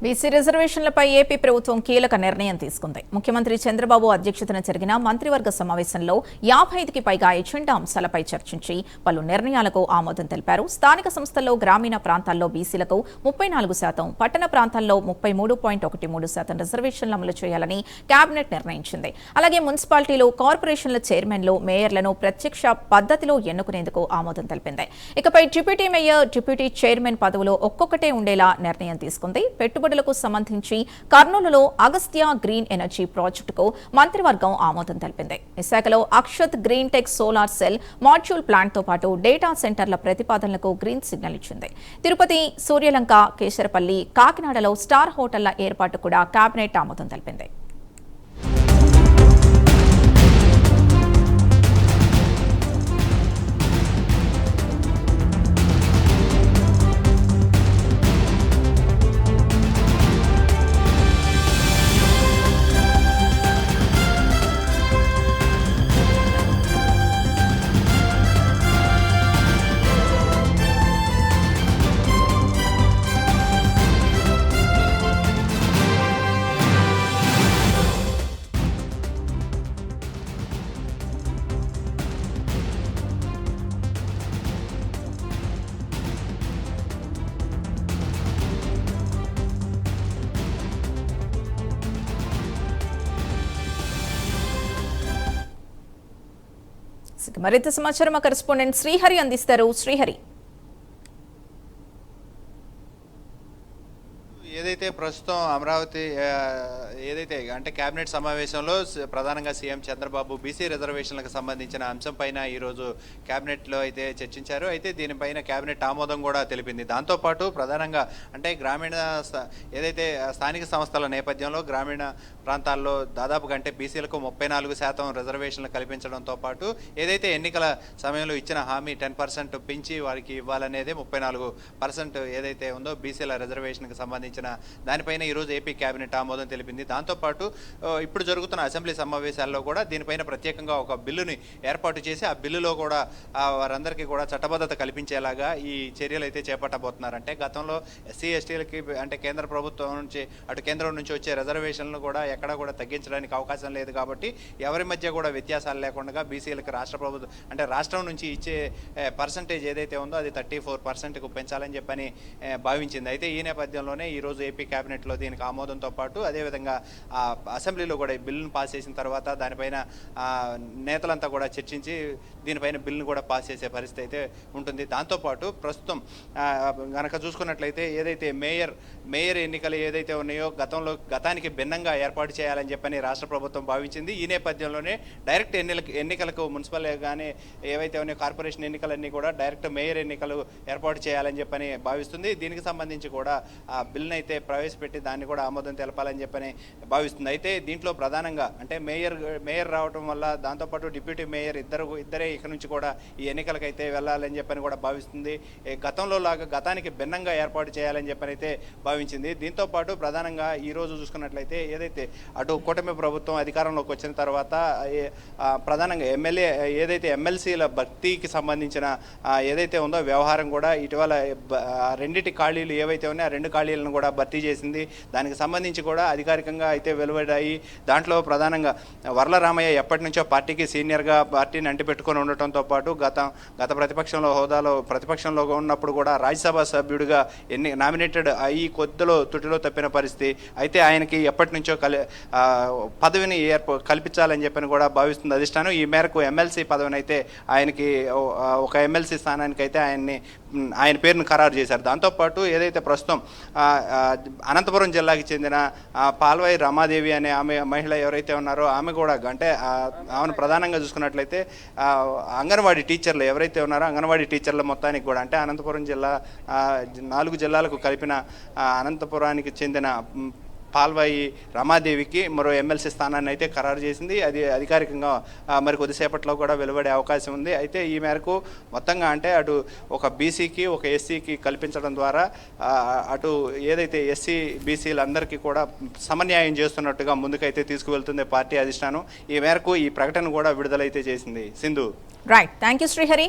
BC రిజర్వేషన్లపై AP ప్రభుత్వం కీలక నిర్ణయం తీసుకుంది. ముఖ్యమంత్రి చంద్రబాబు అధ్యక్షతన జరిగిన మంత్రివర్గ సమావేశంలో 55కి పైగా ఎజెండా అంశాలపై చర్చించి పలు నిర్ణయాలకు ఆమోదం తెలిపారు. స్థానిక సంస్థల్లో గ్రామీణ ప్రాంతాల్లో బీసీలకు 34%, పట్టణ ప్రాంతాల్లో 33.13% రిజర్వేషన్లు అమలు చేయాలని కేబినెట్ నిర్ణయించింది. అలాగే మున్సిపాలిటీలు, కార్పొరేషన్ల చైర్మన్లు, మేయర్లను ప్రత్యక్ష పద్ధతిలో ఎన్నుకునేందుకు ఆమోదం తెలిపింది. ఇకపై డిప్యూటీ మేయర్, డిప్యూటీ చైర్మన్ పదవులు ఒక్కొక్కటే ఉండేలా నిర్ణయం తీసుకుంది. పెట్టుబడులకు సంబంధించి కర్నూలులో అగస్త్య గ్రీన్ ఎనర్జీ ప్రాజెక్టుకు మంత్రివర్గం ఆమోదం తెలిపింది. విశాఖలో Akshat green tech solar cell module ప్లాంట్తో పాటు డేటా సెంటర్ల ప్రతిపాదనలకు గ్రీన్ సిగ్నల్ ఇచ్చింది. తిరుపతి, సూర్యలంక, కేశరపల్లి, కాకినాడలో స్టార్ హోటళ్ల ఏర్పాటు కూడా కేబినెట్ ఆమోదం తెలిపింది. మరింత సమాచారం మా కరెస్పాండెంట్ శ్రీహరి అందిస్తారు. శ్రీహరి, ఏదైతే ప్రస్తుతం అమరావతి ఏదైతే అంటే కేబినెట్ సమావేశంలో ప్రధానంగా సీఎం చంద్రబాబు బీసీ రిజర్వేషన్లకు సంబంధించిన అంశం పైన ఈరోజు కేబినెట్లో అయితే చర్చించారు. అయితే దీనిపైన కేబినెట్ ఆమోదం కూడా తెలిపింది. దాంతోపాటు ప్రధానంగా అంటే గ్రామీణ ఏదైతే స్థానిక సంస్థల నేపథ్యంలో గ్రామీణ ప్రాంతాల్లో దాదాపుగా అంటే బీసీలకు 34% రిజర్వేషన్లు కల్పించడంతో పాటు ఏదైతే ఎన్నికల సమయంలో ఇచ్చిన హామీ 10% పెంచి వారికి ఇవ్వాలనేది 34% ఏదైతే ఉందో బీసీల రిజర్వేషన్కి సంబంధించిన దానిపైన ఈరోజు ఏపీ కేబినెట్ ఆమోదం తెలిపింది. దాంతోపాటు ఇప్పుడు జరుగుతున్న అసెంబ్లీ సమావేశాల్లో కూడా దీనిపైన ప్రత్యేకంగా ఒక బిల్లుని ఏర్పాటు చేసి ఆ బిల్లులో కూడా వారందరికీ కూడా చట్టబద్ధత కల్పించేలాగా ఈ చర్యలు అయితే చేపట్టబోతున్నారు. అంటే గతంలో ఎస్సీ ఎస్టీలకి అంటే కేంద్ర ప్రభుత్వం నుంచి అటు కేంద్రం నుంచి వచ్చే రిజర్వేషన్లు కూడా ఎక్కడా కూడా తగ్గించడానికి అవకాశం లేదు కాబట్టి ఎవరి మధ్య కూడా వ్యత్యాసాలు లేకుండా బీసీలకు రాష్ట్ర ప్రభుత్వం అంటే రాష్ట్రం నుంచి ఇచ్చే పర్సంటేజ్ ఏదైతే ఉందో అది 34%కు పెంచాలని చెప్పని భావించింది. అయితే ఈ నేపథ్యంలోనే ఈరోజు ఏపీ కేబినెట్లో దీనికి ఆమోదంతో పాటు అదేవిధంగా అసెంబ్లీలో కూడా ఈ బిల్లును పాస్ చేసిన తర్వాత దానిపైన నేతలంతా కూడా చర్చించి దీనిపైన బిల్లును కూడా పాస్ చేసే పరిస్థితి అయితే ఉంటుంది. దాంతోపాటు ప్రస్తుతం కనుక చూసుకున్నట్లయితే ఏదైతే మేయర్ ఎన్నికలు ఏదైతే ఉన్నాయో గతానికి భిన్నంగా ఏర్పాటు చేయాలని చెప్పని రాష్ట్ర ప్రభుత్వం భావించింది. ఈ నేపథ్యంలోనే డైరెక్ట్ ఎన్నికలకు మున్సిపల్ కానీ ఏవైతే ఉన్నాయో కార్పొరేషన్ ఎన్నికలన్నీ కూడా డైరెక్ట్ మేయర్ ఎన్నికలు ఏర్పాటు చేయాలని చెప్పని భావిస్తుంది. దీనికి సంబంధించి కూడా ఆ బిల్లును అయితే ప్రవేశపెట్టి దాన్ని కూడా ఆమోదం తెలపాలని చెప్పని భావిస్తుంది. అయితే దీంట్లో ప్రధానంగా అంటే మేయర్ రావటం వల్ల దాంతోపాటు డిప్యూటీ మేయర్ ఇద్దరే ఇక నుంచి కూడా ఈ ఎన్నికలకైతే వెళ్ళాలని చెప్పని కూడా భావిస్తుంది. గతంలో లాగా గతానికి భిన్నంగా ఏర్పాటు చేయాలని చెప్పని అయితే భావించింది. దీంతో పాటు ప్రధానంగా ఈరోజు చూసుకున్నట్లయితే ఏదైతే అటు కూటమి ప్రభుత్వం అధికారంలోకి వచ్చిన తర్వాత ప్రధానంగా ఏదైతే ఎమ్మెల్సీల భర్తీకి సంబంధించిన ఏదైతే ఉందో వ్యవహారం కూడా ఇటీవల రెండింటి ఖాళీలు ఏవైతే ఉన్నాయో ఆ 2 ఖాళీలను కూడా భర్తీ చేసింది. దానికి సంబంధించి కూడా అధికారికంగా అయితే వెలువడ్డాయి. దాంట్లో ప్రధానంగా వర్ల రామయ్య ఎప్పటి నుంచో పార్టీకి సీనియర్గా పార్టీని అంటిపెట్టుకొని ఉండటంతో పాటు గత ప్రతిపక్షంలో ఉన్నప్పుడు కూడా రాజ్యసభ సభ్యుడిగా నామినేటెడ్ అయ్యి కొద్దిలో తుటిలో తప్పిన పరిస్థితి. అయితే ఆయనకి ఎప్పటి నుంచో పదవిని కల్పించాలని చెప్పని కూడా భావిస్తుంది అధిష్టానం. ఈ మేరకు ఎమ్మెల్సీ పదవిని అయితే ఆయనకి ఒక ఎమ్మెల్సీ స్థానానికి అయితే ఆయన పేరును ఖరారు చేశారు. దాంతోపాటు ఏదైతే ప్రస్తుతం అనంతపురం జిల్లాకి చెందిన పాల్వాయి రమాదేవి అనే ఆమె మహిళ ఎవరైతే ఉన్నారో ఆమె కూడా అంటే ఆమెను ప్రధానంగా చూసుకున్నట్లయితే అంగన్వాడీ టీచర్లు ఎవరైతే ఉన్నారో అంగన్వాడీ టీచర్ల మొత్తానికి కూడా అంటే అనంతపురం జిల్లా 4 జిల్లాలకు కలిపిన అనంతపురానికి చెందిన పాల్వాయి రమాదేవికి మరో ఎమ్మెల్సీ స్థానాన్ని అయితే ఖరారు చేసింది. అది అధికారికంగా మరి కొద్దిసేపట్లో కూడా వెలువడే అవకాశం ఉంది. అయితే ఈ మేరకు మొత్తంగా అంటే అటు ఒక బీసీకి ఒక ఎస్సీకి కల్పించడం ద్వారా అటు ఏదైతే ఎస్సీ బీసీలందరికీ కూడా సమన్యాయం చేస్తున్నట్టుగా ముందుకైతే తీసుకువెళ్తుంది పార్టీ అధిష్టానం. ఈ మేరకు ఈ ప్రకటన కూడా విడుదలైతే చేసింది. Sindhu. Right, thank you Srihari.